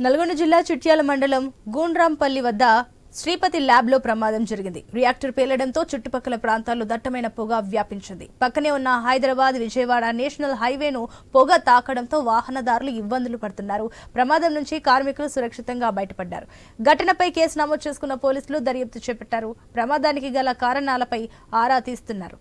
నల్గొండ జిల్లా చిట్యాల మండలం గూండ్రాంపల్లి వద్ద శ్రీపతి ల్యాబ్ లో ప్రమాదం జరిగింది. రియాక్టర్ పేలడంతో చుట్టుపక్కల ప్రాంతాల్లో దట్టమైన పొగ వ్యాపించింది. పక్కనే ఉన్న హైదరాబాద్ విజయవాడ నేషనల్ హైవేను పొగ తాకడంతో వాహనదారులు ఇబ్బందులు పడుతున్నారు. ప్రమాదం నుంచి కార్మికులు సురక్షితంగా బయటపడ్డారు. ఘటనపై కేసు నమోదు చేసుకున్న పోలీసులు దర్యాప్తు చేపట్టారు. ప్రమాదానికి గల కారణాలపై ఆరా తీస్తున్నారు.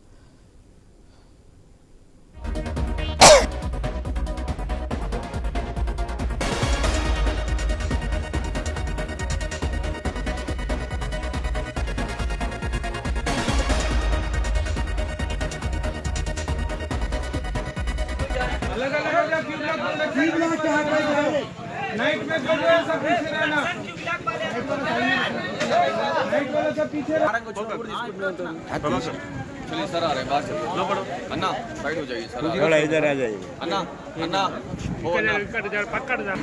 अलग अलग नाइट में जो है सब पीछे रहना नाइट वाला सब पीछे चलिए सर आ रहे बाहर चलिए लो पड़ो अन्ना साइड हो जाइए सर थोड़ा इधर आ जाइए अन्ना अन्ना हो अन्ना पकड़ जा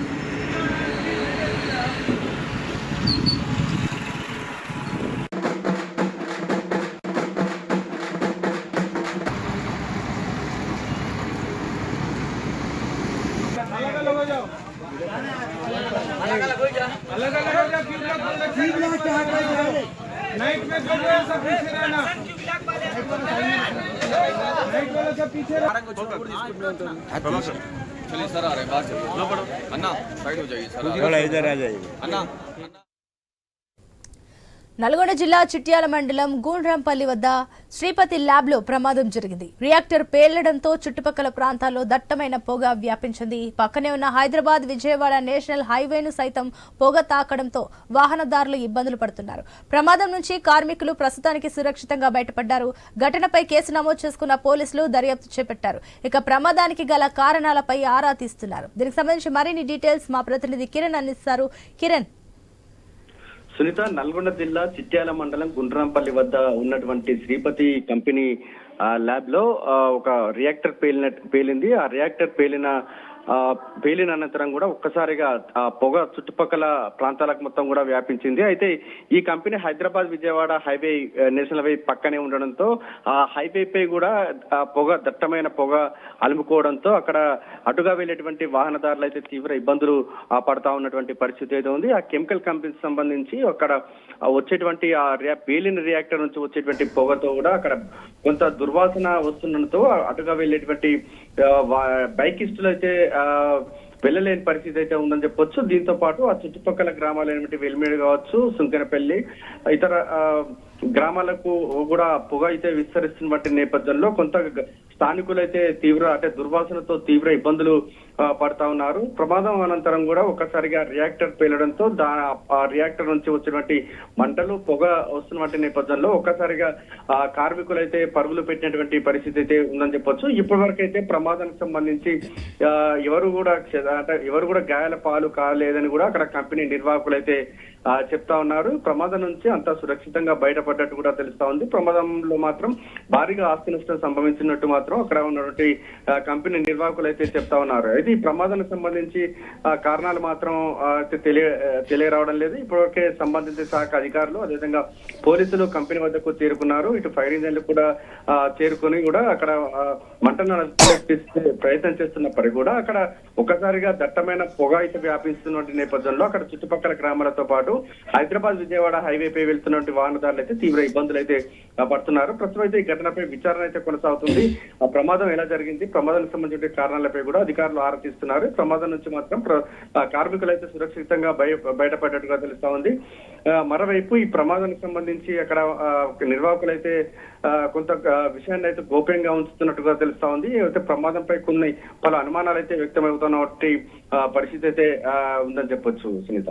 अलग अलग हो जाओ अलग अलग हो जाओ नाइट में जो है सब पीछे रहना नाइट वाला सब पीछे चलिए सर आ रहे बाहर चलिए लो पड़ो अन्ना साइड हो जाइए सर थोड़ा इधर आ जाइए अन्ना నల్గొండ జిల్లా చిట్యాల మండలం గూండ్రాంపల్లి వద్ద శ్రీపతి ల్యాబ్ లో ప్రమాదం జరిగింది. రియాక్టర్ పేలడంతో చుట్టుపక్కల ప్రాంతాల్లో దట్టమైన పొగ వ్యాపించింది. పక్కనే ఉన్న హైదరాబాద్ విజయవాడ నేషనల్ హైవేను సైతం పొగ తాకడంతో వాహనదారులు ఇబ్బందులు పడుతున్నారు. ప్రమాదం నుంచి కార్మికులు ప్రస్తుతానికి సురక్షితంగా బయటపడ్డారు. ఘటనపై కేసు నమోదు చేసుకున్న పోలీసులు దర్యాప్తు చేపట్టారు. ఇక ప్రమాదానికి గల కారణాలపై ఆరా తీస్తున్నారు. దీనికి సంబంధించి మరిన్ని డీటెయిల్స్ మా ప్రతినిధి కిరణ్ అందిస్తారు. కిరణ్, సునీత, నల్గొండ జిల్లా చిట్యాల మండలం గుండ్రాంపల్లి వద్ద ఉన్నటువంటి శ్రీపతి కంపెనీ ల్యాబ్ లో ఒక రియాక్టర్ పేలింది. ఆ రియాక్టర్ పేలిన అనంతరం కూడా ఒక్కసారిగా పొగ చుట్టుపక్కల ప్రాంతాలకు మొత్తం కూడా వ్యాపించింది. అయితే ఈ company Hyderabad Vijayawada highway national highway పక్కనే ఉండడంతో ఆ హైవే పై కూడా దట్టమైన పొగ అలుముకోవడంతో అక్కడ అటుగా వెళ్లేటువంటి వాహనదారులు అయితే తీవ్ర ఇబ్బందులు పడతా ఉన్నటువంటి పరిస్థితి అయితే ఉంది. ఆ కెమికల్ కంపెనీకి సంబంధించి అక్కడ వచ్చేటువంటి ఆ పేలిన రియాక్టర్ నుంచి వచ్చేటువంటి పొగతో కూడా అక్కడ కొంత దుర్వాసన వస్తుండడంతో అటుగా వెళ్లేటువంటి బైకిస్టులు అయితే వెళ్ళలేని పరిస్థితి అయితే ఉందని చెప్పొచ్చు. దీంతో పాటు ఆ చుట్టుపక్కల గ్రామాలైనటువంటి వెల్మేడు కావచ్చు, సుంకనపల్లి, ఇతర గ్రామాలకు కూడా పొగ అయితే విస్తరిస్తున్నటువంటి నేపథ్యంలో కొంత స్థానికులైతే దుర్వాసనతో తీవ్ర ఇబ్బందులు పడతా ఉన్నారు. ప్రమాదం అనంతరం కూడా ఒక్కసారిగా రియాక్టర్ పేలడంతో ఆ రియాక్టర్ నుంచి వచ్చినటువంటి మంటలు పొగ వస్తున్నటువంటి నేపథ్యంలో ఒక్కసారిగా కార్మికులైతే పరుగులు పెట్టినటువంటి పరిస్థితి అయితే ఉందని చెప్పొచ్చు. ఇప్పటి వరకు అయితే ప్రమాదానికి సంబంధించి ఎవరు కూడా గాయాల పాలు కాలేదని కూడా అక్కడ కంపెనీ నిర్వాహకులు అయితే చెప్తా ఉన్నారు. ప్రమాదం నుంచి అంతా సురక్షితంగా బయటపడ్డట్టు కూడా తెలుస్తా ఉంది. ప్రమాదంలో మాత్రం భారీగా ఆస్తి నష్టం సంభవించినట్టు మాత్రం అక్కడ ఉన్నటువంటి కంపెనీ నిర్వాహకులు అయితే చెప్తా ఉన్నారు. అయితే ఈ ప్రమాదానికి సంబంధించి కారణాలు మాత్రం తెలియరావడం లేదు. ఇప్పటివరకే సంబంధిత శాఖ అధికారులు అదేవిధంగా పోలీసులు కంపెనీ వద్దకు చేరుకున్నారు. ఇటు ఫైర్ ఇంజన్లు కూడా చేరుకుని కూడా అక్కడ మంటను ప్రయత్నం చేస్తున్నప్పటికీ కూడా అక్కడ ఒక్కసారిగా దట్టమైన పొగ అయితే వ్యాపిస్తున్న నేపథ్యంలో అక్కడ చుట్టుపక్కల గ్రామాలతో పాటు హైదరాబాద్ విజయవాడ హైవే పై వెళ్తున్నటువంటి వాహనదారులు అయితే తీవ్ర ఇబ్బందులు అయితే పడుతున్నారు. ప్రస్తుతం అయితే ఈ ఘటనపై విచారణ అయితే కొనసాగుతుంది. ఆ ప్రమాదం ఎలా జరిగింది, ప్రమాదానికి సంబంధించిన కారణాలపై కూడా అధికారులు ఆరా తీస్తున్నారు. ప్రమాదం నుంచి మాత్రం కార్మికులు అయితే సురక్షితంగా బయటపడ్డట్టుగా తెలుస్తా ఉంది. మరోవైపు ఈ ప్రమాదానికి సంబంధించి అక్కడ నిర్వాహకులు అయితే కొంత విషయాన్ని అయితే గోప్యంగా ఉంచుతున్నట్టుగా తెలుస్తా ఉంది. అయితే ప్రమాదంపై పలు అనుమానాలు అయితే వ్యక్తమవుతున్న పరిస్థితి అయితే ఉందని చెప్పొచ్చు సునీత.